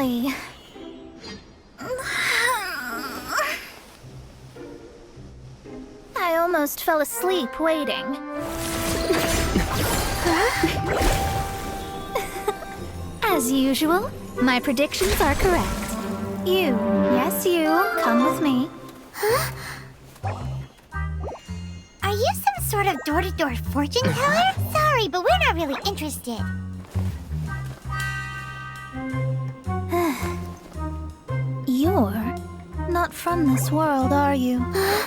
finally. I almost fell asleep waiting. As usual, my predictions are correct. You, yes you, come with me. Are you some sort of door-to-door fortune teller? Sorry, but we're not really interested. You're not from this world, are you? How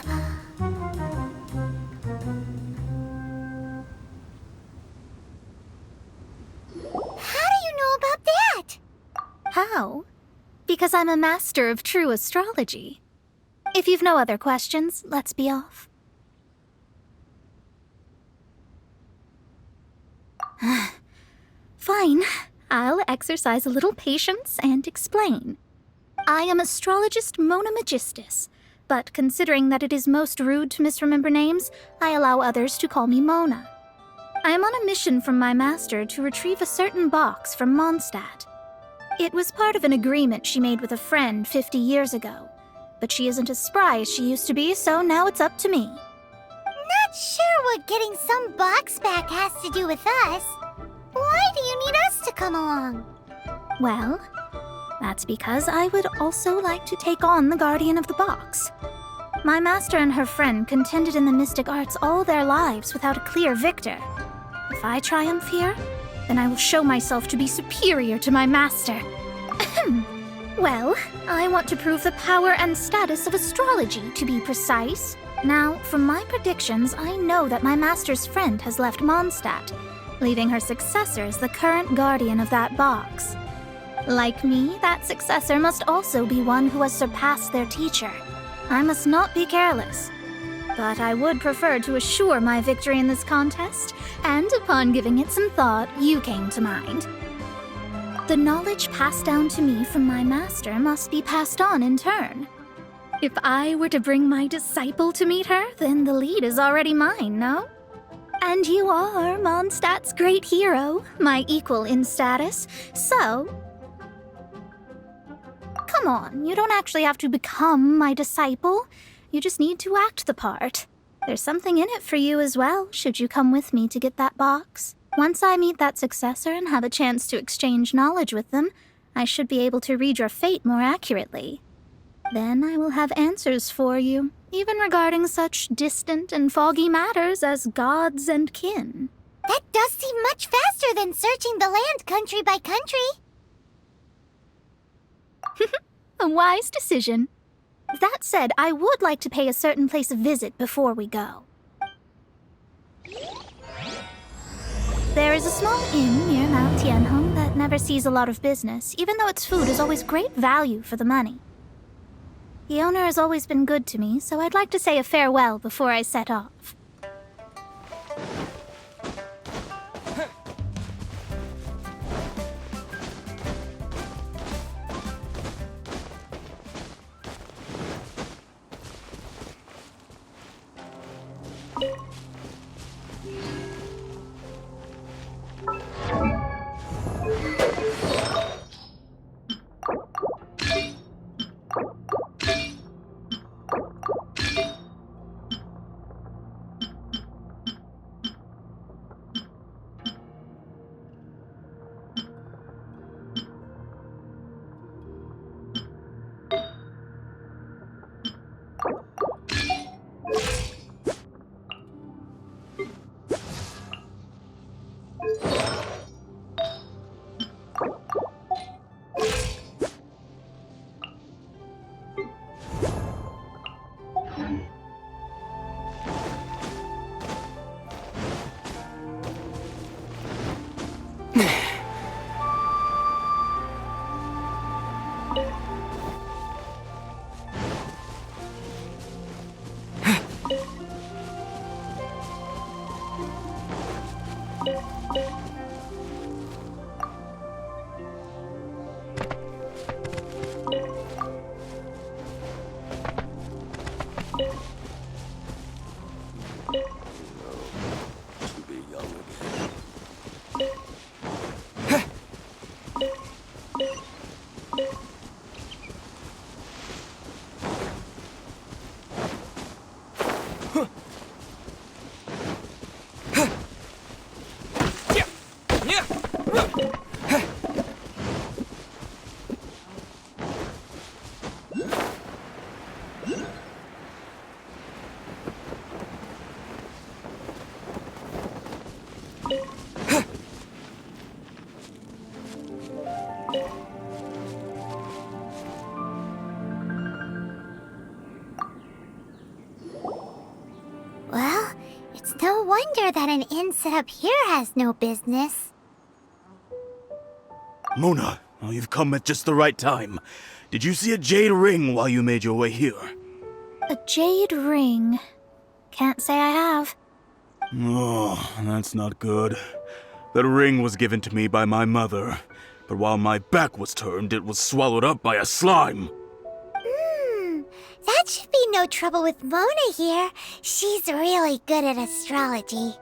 do you know about that? How? Because I'm a master of true astrology. If you've no other questions, let's be off. Fine. I'll exercise a little patience and explain. I am astrologist Mona Magistus, but considering that it is most rude to misremember names, I allow others to call me Mona. I am on a mission from my master to retrieve a certain box from Mondstadt. It was part of an agreement she made with a friend 50 years ago, but she isn't as spry as she used to be, so now it's up to me. Not sure what getting some box back has to do with us. Why do you need us to come along? Well, that's because I would also like to take on the Guardian of the Box. My master and her friend contended in the mystic arts all their lives without a clear victor. If I triumph here, then I will show myself to be superior to my master. Well, I want to prove the power and status of astrology, to be precise. Now, from my predictions, I know that my master's friend has left Mondstadt, leaving her successor as the current guardian of that box. Like me, that successor must also be one who has surpassed their teacher. I must not be careless. But I would prefer to assure my victory in this contest, and upon giving it some thought, you came to mind. The knowledge passed down to me from my master must be passed on in turn. If I were to bring my disciple to meet her, then the lead is already mine, no? And you are Mondstadt's great hero, my equal in status, so... Come on, you don't actually have to become my disciple. You just need to act the part. There's something in it for you as well, should you come with me to get that box. Once I meet that successor and have a chance to exchange knowledge with them, I should be able to read your fate more accurately. Then I will have answers for you, even regarding such distant and foggy matters as gods and kin. That does seem much faster than searching the land country by country. A wise decision. That said, I would like to pay a certain place a visit before we go. There is a small inn near Mount Tianheng that never sees a lot of business, even though its food is always great value for the money. The owner has always been good to me, so I'd like to say a farewell before I set off. wonder that an inn set up here has no business. Mona, oh, you've come at just the right time. Did you see a jade ring while you made your way here? A jade ring. Can't say I have. Oh, that's not good. That ring was given to me by my mother, but while my back was turned, it was swallowed up by a slime. That should be no trouble with Mona here. She's really good at astrology.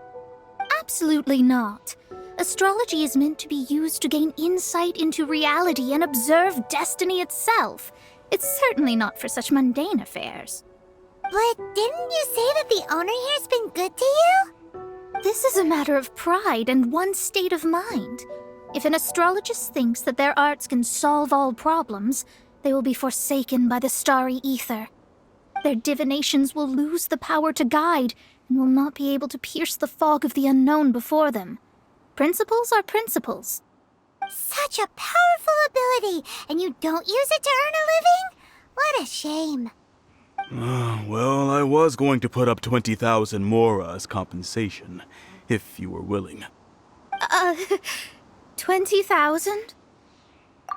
Absolutely not. Astrology is meant to be used to gain insight into reality and observe destiny itself. It's certainly not for such mundane affairs. But didn't you say that the owner here's been good to you? This is a matter of pride and one's state of mind. If an astrologist thinks that their arts can solve all problems, they will be forsaken by the starry ether. Their divinations will lose the power to guide and will not be able to pierce the fog of the unknown before them. Principles are principles. Such a powerful ability, and you don't use it to earn a living? What a shame. Well, I was going to put up 20,000 mora as compensation, if you were willing. 20,000?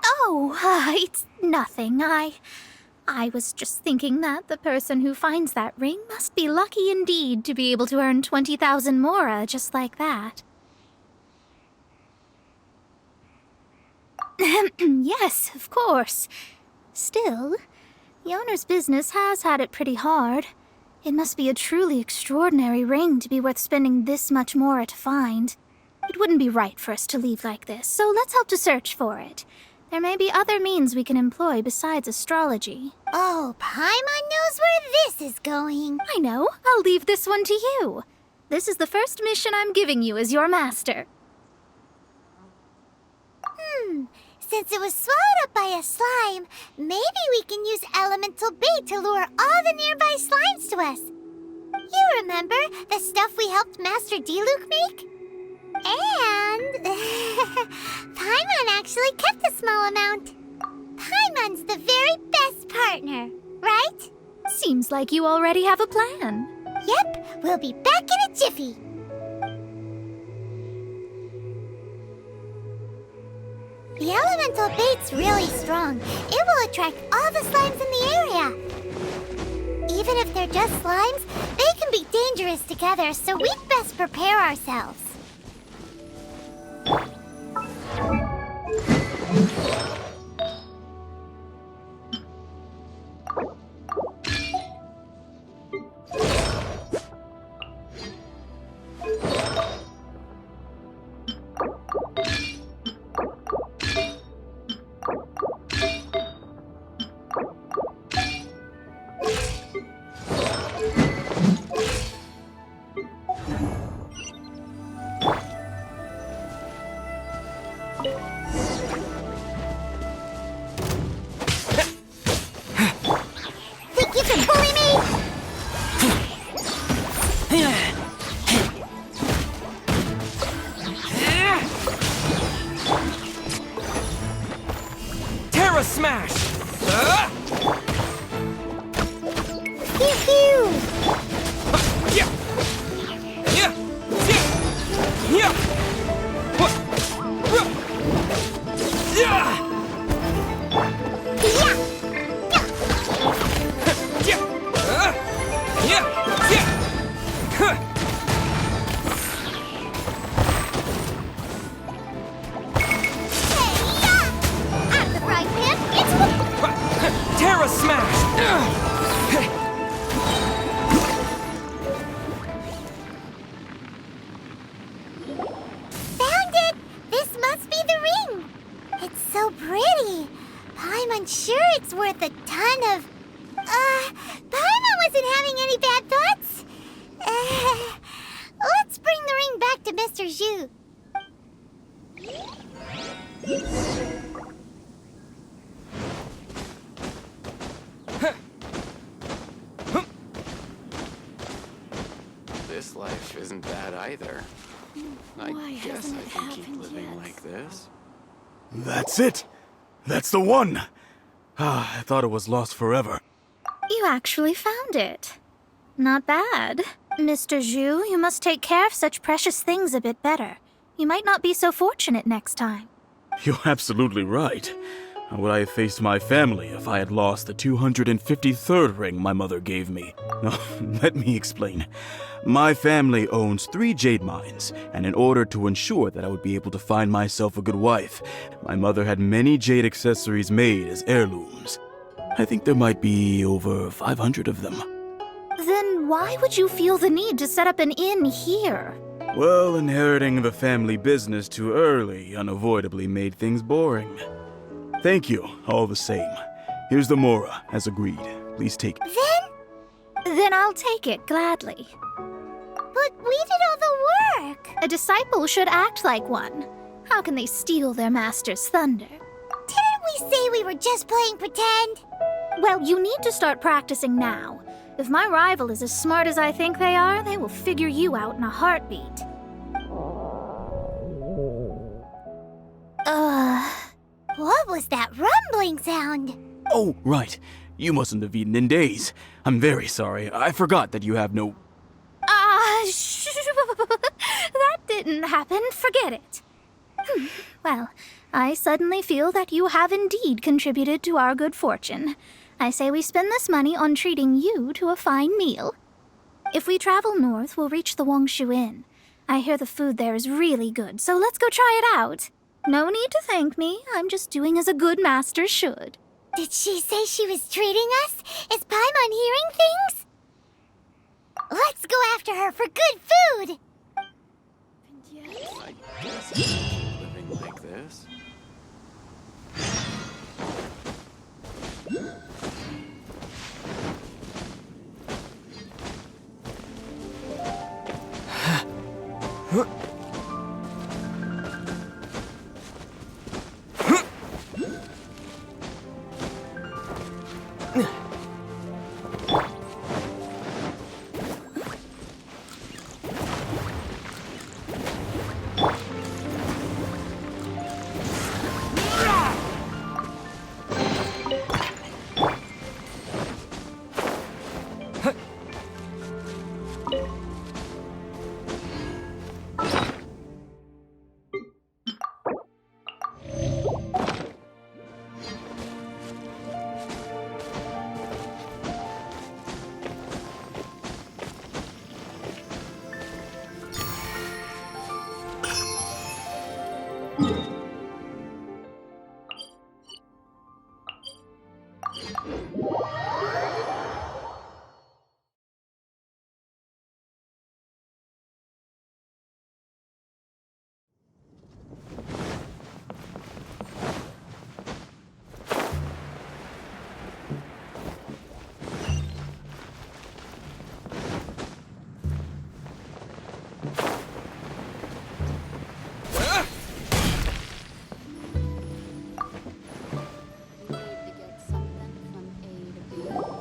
Oh, it's nothing. I was just thinking that the person who finds that ring must be lucky indeed to be able to earn 20,000 mora just like that. Yes, of course. Still, the owner's business has had it pretty hard. It must be a truly extraordinary ring to be worth spending this much mora to find. It wouldn't be right for us to leave like this, so let's help to search for it. There may be other means we can employ besides astrology. Oh, Paimon knows where this is going. I know. I'll leave this one to you. This is the first mission I'm giving you as your master. Since it was swallowed up by a slime, maybe we can use elemental bait to lure all the nearby slimes to us. You remember the stuff we helped Master Diluc make? And Paimon actually kept a small amount. Paimon's the very best partner, right? Seems like you already have a plan. Yep, we'll be back in a jiffy. The elemental bait's really strong. It will attract all the slimes in the area. Even if they're just slimes, they can be dangerous together, so we'd best prepare ourselves. Think you can bully me? Terra Smash! Pew pew! Yeah! Yeah! Yeah! Yeah! Out of the frying pan, it's Terra Smash! Found it! This must be the ring! It's so pretty. Paimon's sure it's worth a ton of... Paimon wasn't having any bad thoughts. Let's bring the ring back to Mr. Zhu. This life isn't bad either. I guess I can keep living like this. That's it! That's the one! I thought it was lost forever. You actually found it. Not bad. Mr. Zhu, you must take care of such precious things a bit better. You might not be so fortunate next time. You're absolutely right. How would I have faced my family if I had lost the 253rd ring my mother gave me? Let me explain. My family owns 3 jade mines, and in order to ensure that I would be able to find myself a good wife, my mother had many jade accessories made as heirlooms. I think there might be over 500 of them. Then why would you feel the need to set up an inn here? Well, inheriting the family business too early unavoidably made things boring. Thank you, all the same. Here's the mora, as agreed. Please take it. Then I'll take it gladly. But we did all the work. A disciple should act like one. How can they steal their master's thunder? Didn't we say we were just playing pretend? Well, you need to start practicing now. If my rival is as smart as I think they are, they will figure you out in a heartbeat. What was that rumbling sound? Oh, right. You mustn't have eaten in days. I'm very sorry. I forgot that you have no... That didn't happen. Forget it. Well, I suddenly feel that you have indeed contributed to our good fortune. I say we spend this money on treating you to a fine meal. If we travel north, we'll reach the Wongshu Inn. I hear the food there is really good, so let's go try it out. No need to thank me. I'm just doing as a good master should. Did she say she was treating us? Is Paimon hearing things? Let's go after her for good food! I guess I can keep living like this.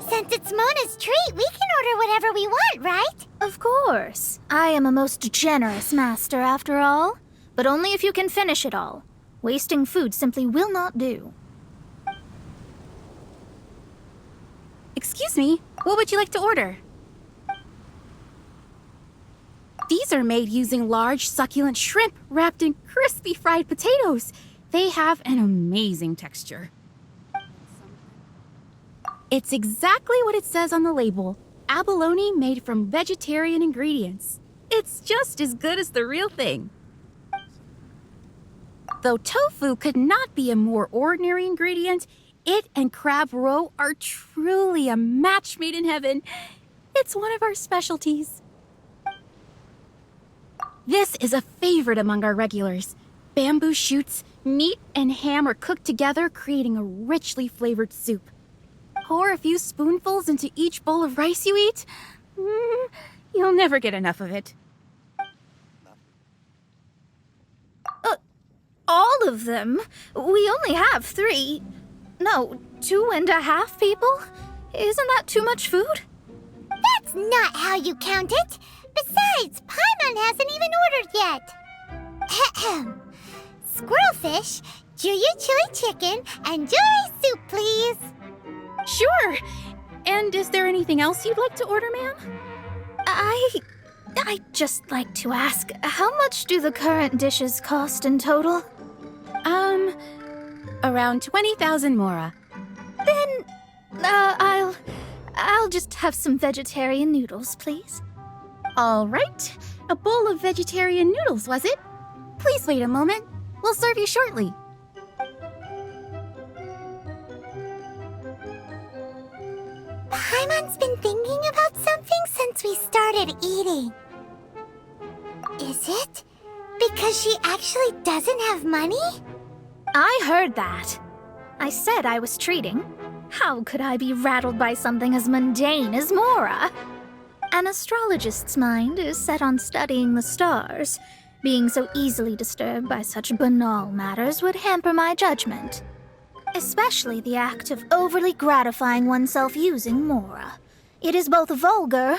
Since it's Mona's treat, we can order whatever we want, right? Of course. I am a most generous master, after all. But only if you can finish it all. Wasting food simply will not do. Excuse me, what would you like to order? These are made using large, succulent shrimp wrapped in crispy fried potatoes. They have an amazing texture. It's exactly what it says on the label. Abalone made from vegetarian ingredients. It's just as good as the real thing. Though tofu could not be a more ordinary ingredient, it and crab roe are truly a match made in heaven. It's one of our specialties. This is a favorite among our regulars. Bamboo shoots, meat, and ham are cooked together, creating a richly flavored soup. Pour a few spoonfuls into each bowl of rice you eat. You'll never get enough of it. All of them? We only have 3. No, 2.5 people? Isn't that too much food? That's not how you count it. Besides, Paimon hasn't even ordered yet. Ahem. Squirrelfish, Juyu chili chicken, and jewelry soup, please. Sure. And is there anything else you'd like to order, ma'am? I'd just like to ask, how much do the current dishes cost in total? Around 20,000 mora. Then, I'll just have some vegetarian noodles, please. All right. A bowl of vegetarian noodles, was it? Please wait a moment. We'll serve you shortly. Paimon's been thinking about something since we started eating. Is it because she actually doesn't have money? I heard that. I said I was treating. How could I be rattled by something as mundane as Mora? An astrologist's mind is set on studying the stars. Being so easily disturbed by such banal matters would hamper my judgment. Especially the act of overly gratifying oneself using Mora. It is both vulgar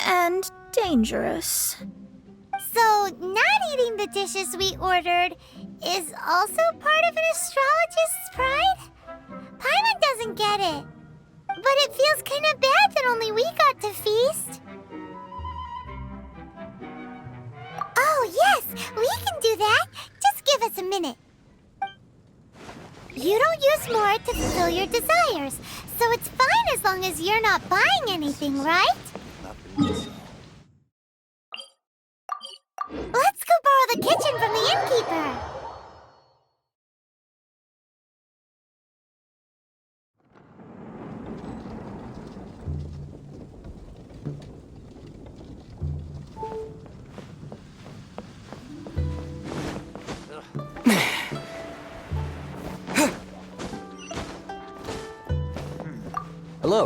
and dangerous. So, not eating the dishes we ordered is also part of an astrologist's pride? Paimon doesn't get it. But it feels kind of bad that only we got to feast. Oh, yes, we can do that. Just give us a minute. You don't use more to fulfill your desires, so it's fine as long as you're not buying anything, right? Let's go borrow the kitchen from the innkeeper. Hello.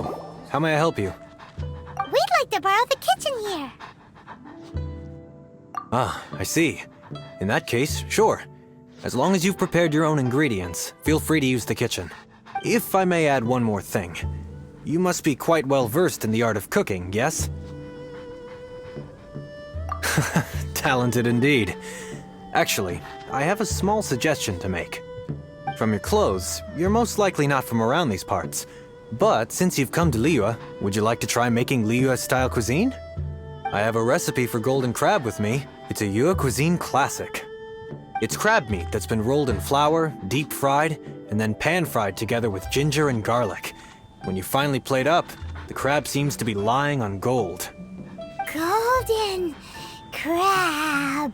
How may I help you? We'd like to borrow the kitchen here. Ah, I see. In that case, sure. As long as you've prepared your own ingredients, feel free to use the kitchen. If I may add one more thing. You must be quite well versed in the art of cooking, yes? Talented indeed. Actually, I have a small suggestion to make. From your clothes, you're most likely not from around these parts. But since you've come to Liyue, would you like to try making Liyue-style cuisine? I have a recipe for golden crab with me. It's a Yue cuisine classic. It's crab meat that's been rolled in flour, deep fried, and then pan fried together with ginger and garlic. When you finally plate up, the crab seems to be lying on gold. Golden crab.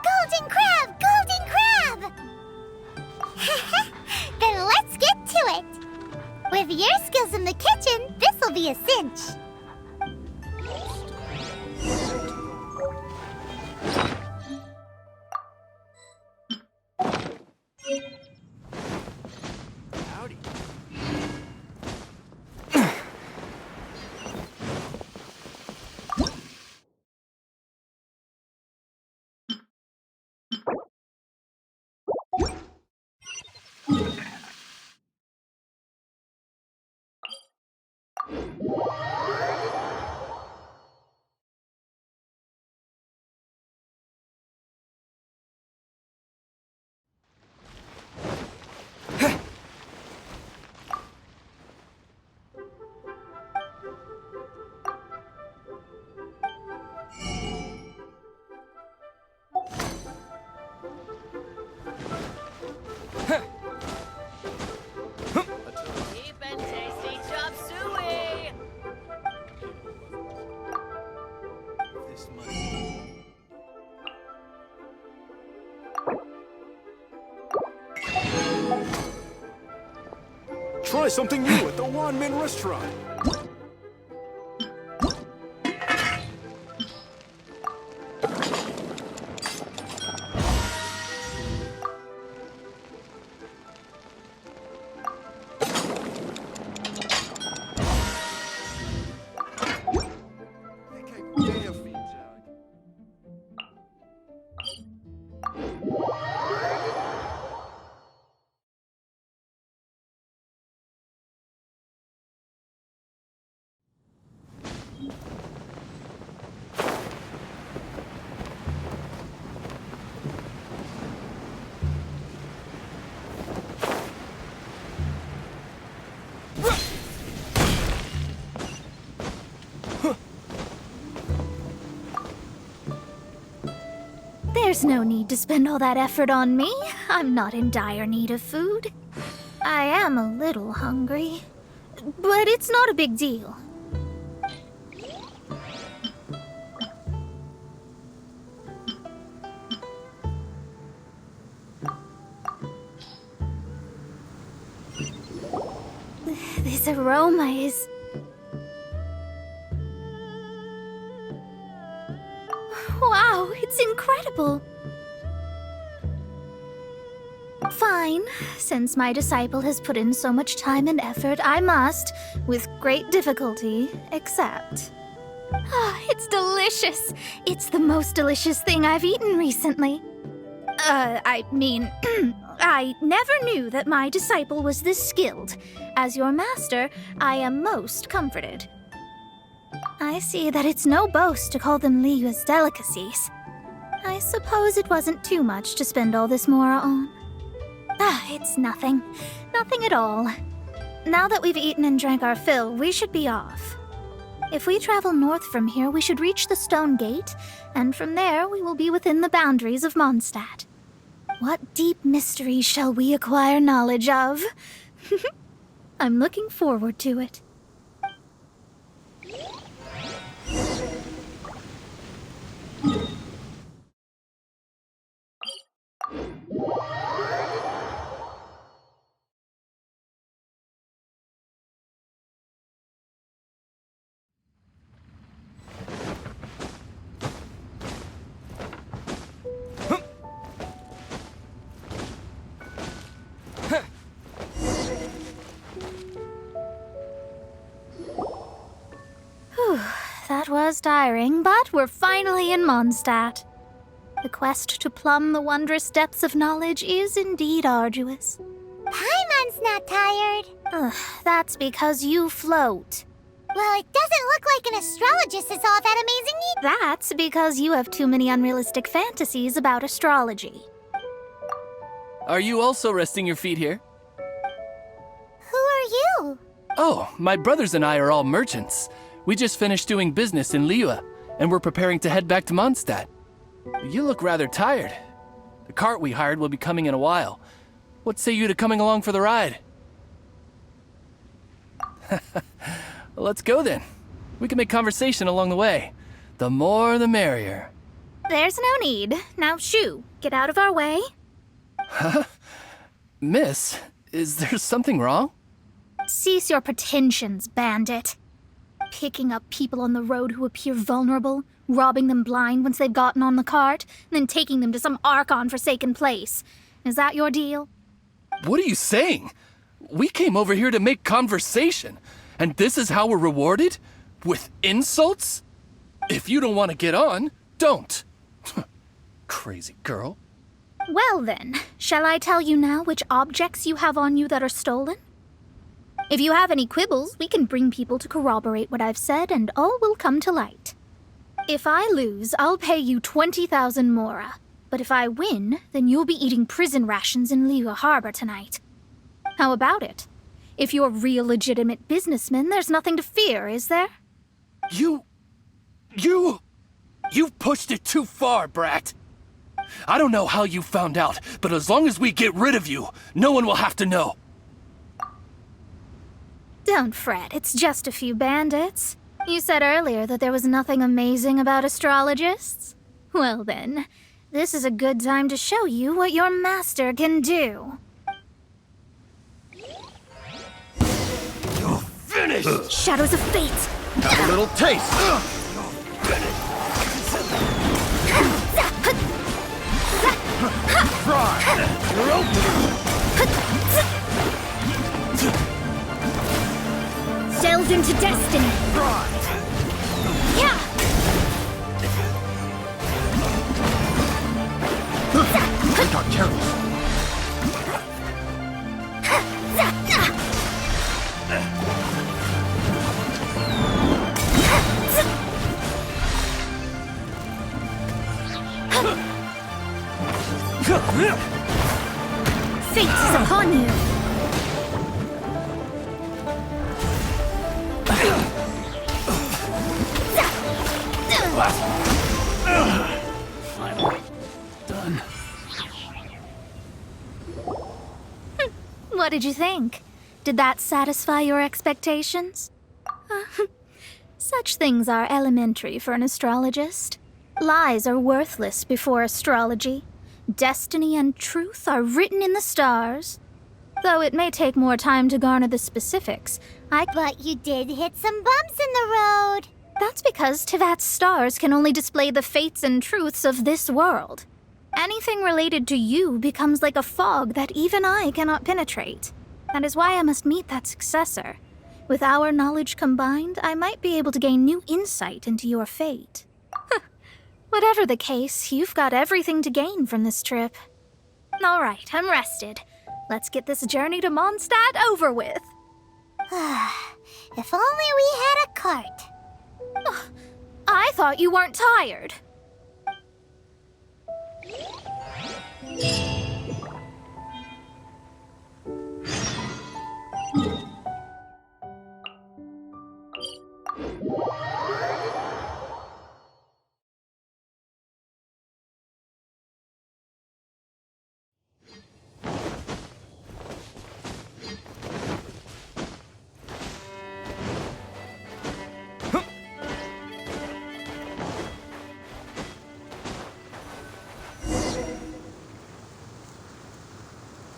Golden crab! Golden crab! Then let's get to it. With your skills in the kitchen, this'll be a cinch. Howdy. Cheap and tasty chop suey! This money. Try something new at the One Min restaurant. There's no need to spend all that effort on me. I'm not in dire need of food. I am a little hungry, but it's not a big deal. This aroma is... Wow, it's incredible! Fine. Since my disciple has put in so much time and effort, I must, with great difficulty, accept. Ah, it's delicious! It's the most delicious thing I've eaten recently. I mean, I never knew that my disciple was this skilled. As your master, I am most comforted. I see that it's no boast to call them Liyue's delicacies. I suppose it wasn't too much to spend all this mora on. Ah, it's nothing. Nothing at all. Now that we've eaten and drank our fill, we should be off. If we travel north from here, we should reach the Stone Gate, and from there we will be within the boundaries of Mondstadt. What deep mystery shall we acquire knowledge of? I'm looking forward to it. That was tiring, but we're finally in Mondstadt. The quest to plumb the wondrous depths of knowledge is indeed arduous. Paimon's not tired. Ugh, that's because you float. Well, it doesn't look like an astrologist is all that amazing either. That's because you have too many unrealistic fantasies about astrology. Are you also resting your feet here? Who are you? Oh, my brothers and I are all merchants. We just finished doing business in Liyue, and we're preparing to head back to Mondstadt. You look rather tired. The cart we hired will be coming in a while. What say you to coming along for the ride? Let's go then. We can make conversation along the way. The more the merrier. There's no need. Now shoo, get out of our way. Huh? Miss, is there something wrong? Cease your pretensions, bandit. Picking up people on the road who appear vulnerable, robbing them blind once they've gotten on the cart, and then taking them to some Archon-forsaken place. Is that your deal? What are you saying? We came over here to make conversation, and this is how we're rewarded? With insults? If you don't want to get on, don't. Crazy girl. Well then, shall I tell you now which objects you have on you that are stolen? If you have any quibbles, we can bring people to corroborate what I've said, and all will come to light. If I lose, I'll pay you 20,000 mora. But if I win, then you'll be eating prison rations in Liyue Harbor tonight. How about it? If you're real legitimate businessmen, there's nothing to fear, is there? You've pushed it too far, brat. I don't know how you found out, but as long as we get rid of you, no one will have to know. Don't fret, it's just a few bandits. You said earlier that there was nothing amazing about astrologists. Well then, this is a good time to show you what your master can do. You're finished! Shadows of Fate! Have a little taste! Try! You're open! Delve into destiny! Yeah! Got careless. Fate is upon you! What did you think? Did that satisfy your expectations? Such things are elementary for an astrologist. Lies are worthless before astrology. Destiny and truth are written in the stars. Though it may take more time to garner the specifics, But you did hit some bumps in the road. That's because Tivat's stars can only display the fates and truths of this world. Anything related to you becomes like a fog that even I cannot penetrate. That is why I must meet that successor. With our knowledge combined, I might be able to gain new insight into your fate. Whatever the case, you've got everything to gain from this trip. All right, I'm rested. Let's get this journey to Mondstadt over with. If only we had a cart. I thought you weren't tired.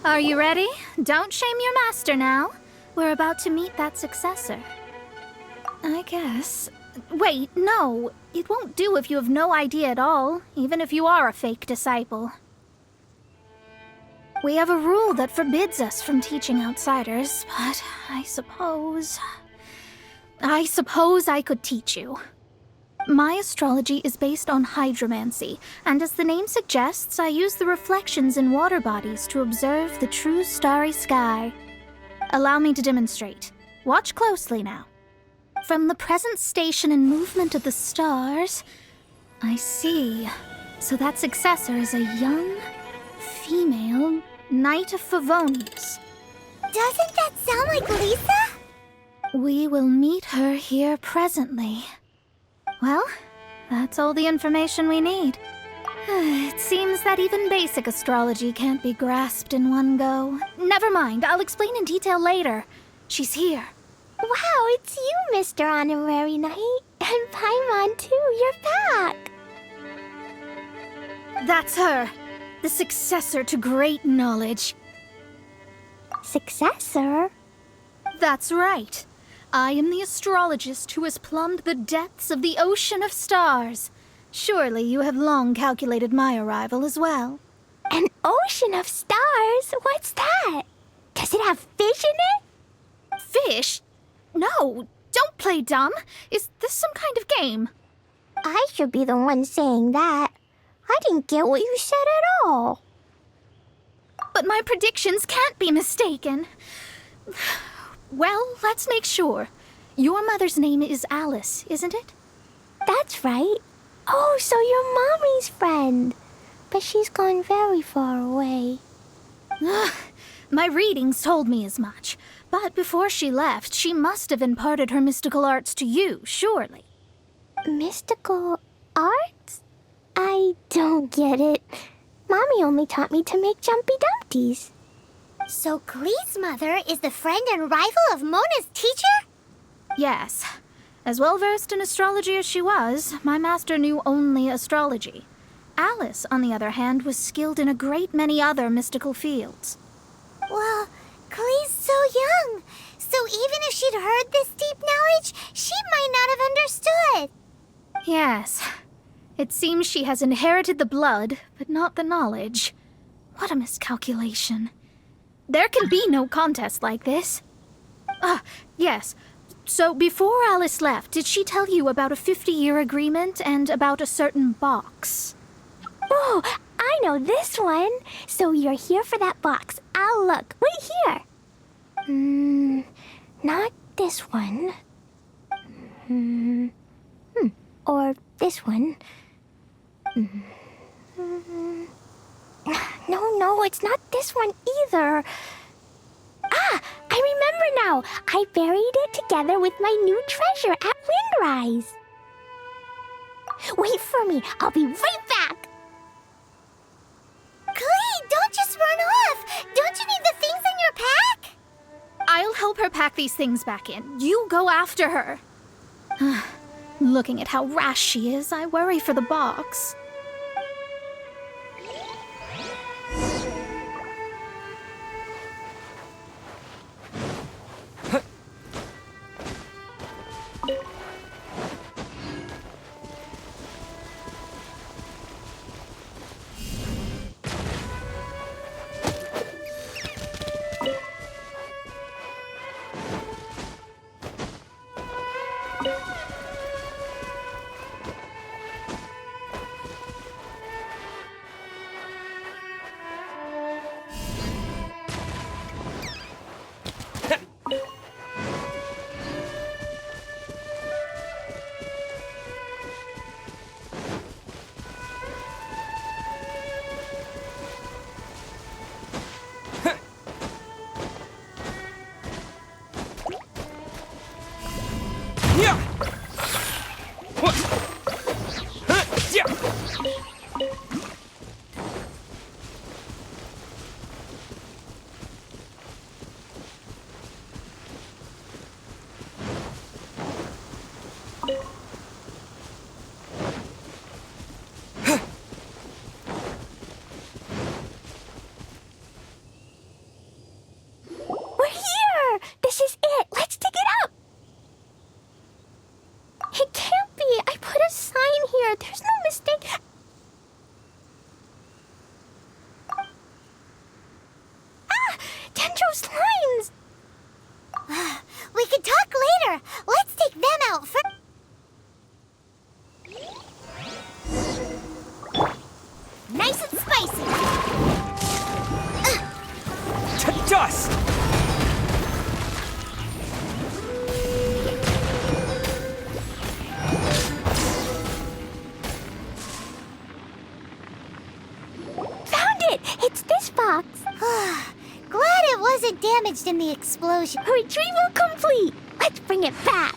Are you ready? Don't shame your master now. We're about to meet that successor. I guess. Wait, no. It won't do if you have no idea at all, even if you are a fake disciple. We have a rule that forbids us from teaching outsiders, but I suppose I could teach you. My astrology is based on hydromancy, and as the name suggests, I use the reflections in water bodies to observe the true starry sky. Allow me to demonstrate. Watch closely now. From the present station and movement of the stars, I see. So that successor is a young, female Knight of Favonius. Doesn't that sound like Lisa? We will meet her here presently. Well, that's all the information we need. It seems that even basic astrology can't be grasped in one go. Never mind, I'll explain in detail later. She's here. Wow, it's you, Mr. Honorary Knight. And Paimon, too, you're back. That's her. The successor to great knowledge. Successor? That's right. I am the astrologist who has plumbed the depths of the ocean of stars. Surely you have long calculated my arrival as well. An ocean of stars? What's that? Does it have fish in it? Fish? No, don't play dumb. Is this some kind of game? I should be the one saying that. I didn't get what you said at all. But my predictions can't be mistaken. Well, let's make sure. Your mother's name is Alice, isn't it? That's right. Oh, so you're Mommy's friend. But she's gone very far away. My readings told me as much. But before she left, she must have imparted her mystical arts to you, surely. Mystical arts? I don't get it. Mommy only taught me to make Jumpy Dumpties. So Glee's mother is the friend and rival of Mona's teacher? Yes. As well-versed in astrology as she was, my master knew only astrology. Alice, on the other hand, was skilled in a great many other mystical fields. Well, Glee's so young. So even if she'd heard this deep knowledge, she might not have understood. Yes. It seems she has inherited the blood, but not the knowledge. What a miscalculation. There can be no contest like this. Yes. So before Alice left, did she tell you about a 50-year agreement and about a certain box? Oh, I know this one. So you're here for that box. I'll look. Wait here. Not this one. Or this one. No, it's not this one either. I remember now. I buried it together with my new treasure at Windrise. Wait for me. I'll be right back. Glee, don't just run off. Don't you need the things in your pack? pack these things back in. You go after her. Looking at how rash she is, I worry for the box. We're here! This is it! Let's dig it up! It can't be! I put a sign here! There's no mistake! Ah! Tenjo's lines! We can talk later! Let's take them out first! Nice and spicy! To dust! Found it! It's this box. Glad it wasn't damaged in the explosion. Retrieval complete! Let's bring it back.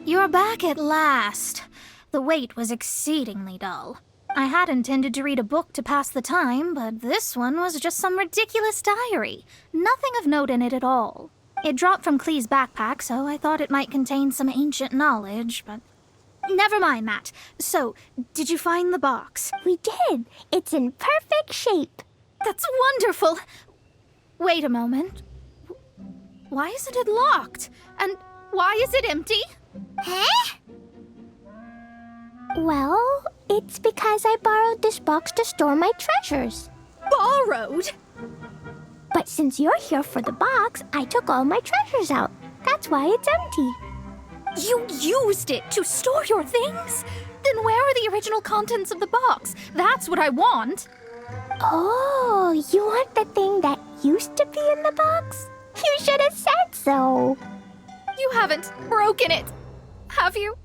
You're back at last. The wait was exceedingly dull. I had intended to read a book to pass the time, but this one was just some ridiculous diary. Nothing of note in it at all. It dropped from Clee's backpack, so I thought it might contain some ancient knowledge, but... Never mind that. So, did you find the box? We did. It's in perfect shape. That's wonderful! Wait a moment. Why isn't it locked? And why is it empty? Huh? Well, it's because I borrowed this box to store my treasures. Borrowed? But since you're here for the box, I took all my treasures out. That's why it's empty. You used it to store your things? Then where are the original contents of the box? That's what I want. Oh, you want the thing that used to be in the box? You should have said so. You haven't broken it, have you?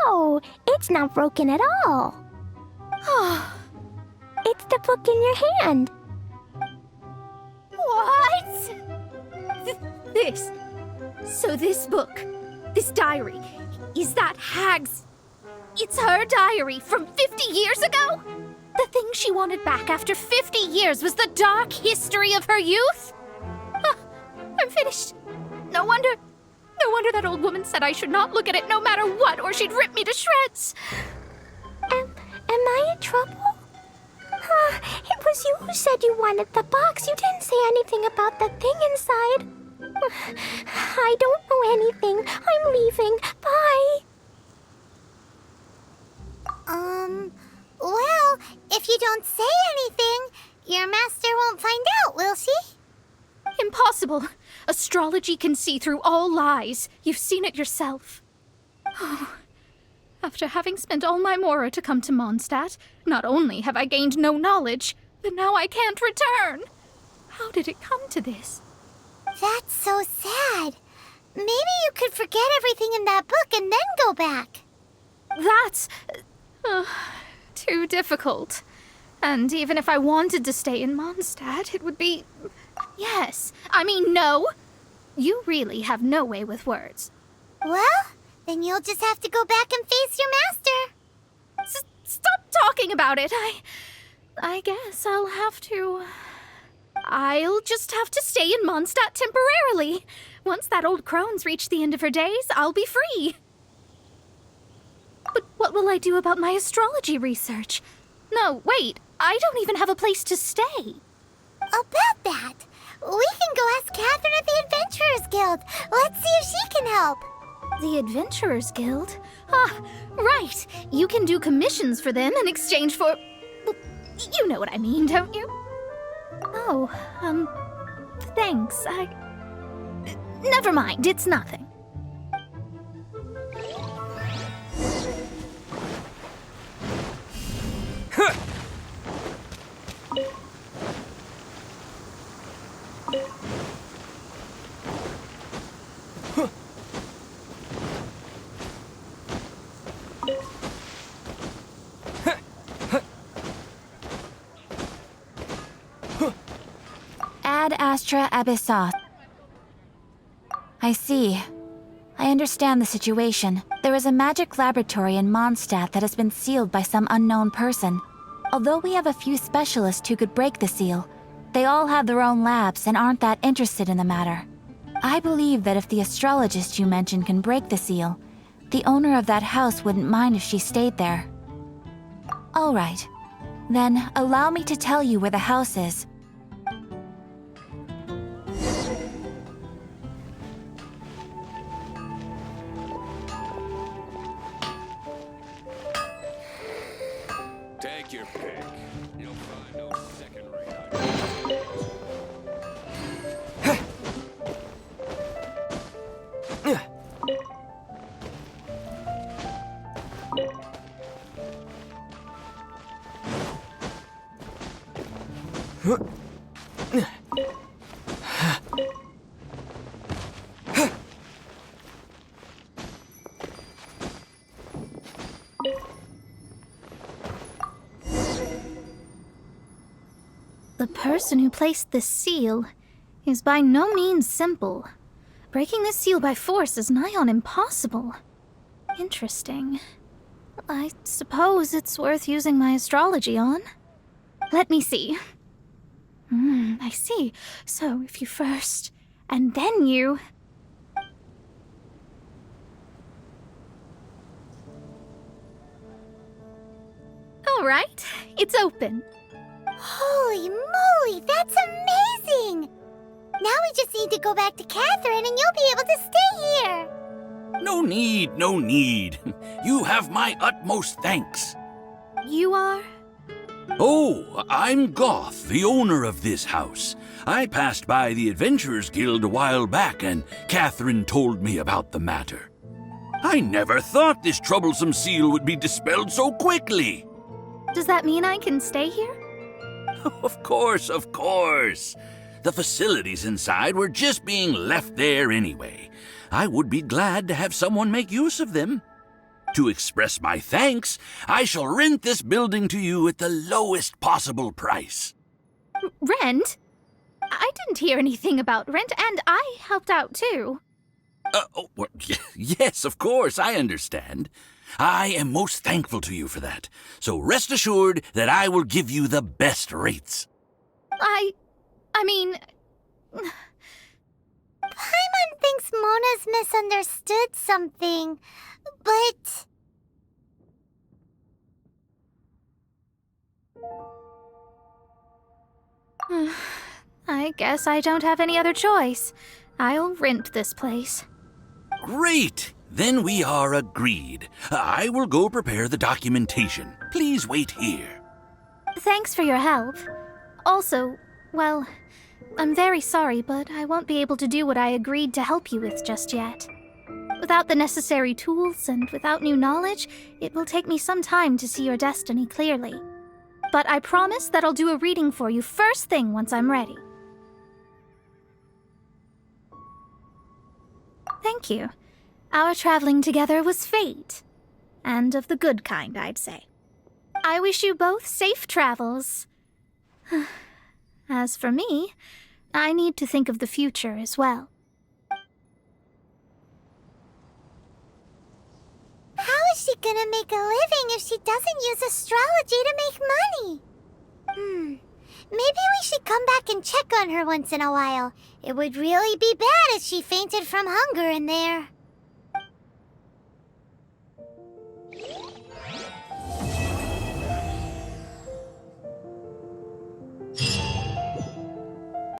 No, it's not broken at all. It's the book in your hand. What? This. So this book, this diary, is that Hag's... It's her diary from 50 years ago? The thing she wanted back after 50 years was the dark history of her youth? I'm finished. No wonder that old woman said I should not look at it no matter what, or she'd rip me to shreds. Am I in trouble? It was you who said you wanted the box. You didn't say anything about the thing inside. I don't know anything. I'm leaving. Bye. Well, if you don't say anything, your master won't find out, will she? Impossible. Astrology can see through all lies. You've seen it yourself. After having spent all my mora to come to Mondstadt, not only have I gained no knowledge, but now I can't return. How did it come to this? That's so sad. Maybe you could forget everything in that book and then go back. That's too difficult. And even if I wanted to stay in Mondstadt, it would be... Yes, I mean no. You really have no way with words. Well, then you'll just have to go back and face your master. Stop talking about it. I guess I'll have to... I'll just have to stay in Mondstadt temporarily. Once that old crone's reached the end of her days, I'll be free. But what will I do about my astrology research? No, wait, I don't even have a place to stay. About that, we can go ask Catherine at the Adventurers Guild. Let's see if she can help. The Adventurers Guild? Ah, right. You can do commissions for them in exchange for... Well, you know what I mean, don't you? Oh, thanks. Never mind, it's nothing. Ad Astra Abyssoth. I see. I understand the situation. There is a magic laboratory in Mondstadt that has been sealed by some unknown person. Although we have a few specialists who could break the seal, they all have their own labs and aren't that interested in the matter. I believe that if the astrologist you mentioned can break the seal, the owner of that house wouldn't mind if she stayed there. All right. Then allow me to tell you where the house is. Take your pick. You'll find no second-rate The person who placed this seal is by no means simple. Breaking this seal by force is nigh on impossible. Interesting. I suppose it's worth using my astrology on. Let me see. I see. So if you first, and then you... All right, it's open. Holy moly, that's amazing! Now we just need to go back to Catherine and you'll be able to stay here. No need, no need. You have my utmost thanks. You are? Oh, I'm Goth, the owner of this house. I passed by the Adventurers Guild a while back, and Catherine told me about the matter. I never thought this troublesome seal would be dispelled so quickly. Does that mean I can stay here? Of course, of course. The facilities inside were just being left there anyway. I would be glad to have someone make use of them. To express my thanks, I shall rent this building to you at the lowest possible price. Rent? I didn't hear anything about rent, and I helped out too. Well, yes, of course, I understand. I am most thankful to you for that, so rest assured that I will give you the best rates. I mean... Paimon thinks Mona's misunderstood something, but... I guess I don't have any other choice. I'll rent this place. Great! Then we are agreed. I will go prepare the documentation. Please wait here. Thanks for your help. Also, well, I'm very sorry, but I won't be able to do what I agreed to help you with just yet. Without the necessary tools and without new knowledge, it will take me some time to see your destiny clearly. But I promise that I'll do a reading for you first thing once I'm ready. Thank you. Our traveling together was fate. And of the good kind, I'd say. I wish you both safe travels. As for me, I need to think of the future as well. How is she gonna make a living if she doesn't use astrology to make money? Maybe we should come back and check on her once in a while. It would really be bad if she fainted from hunger in there.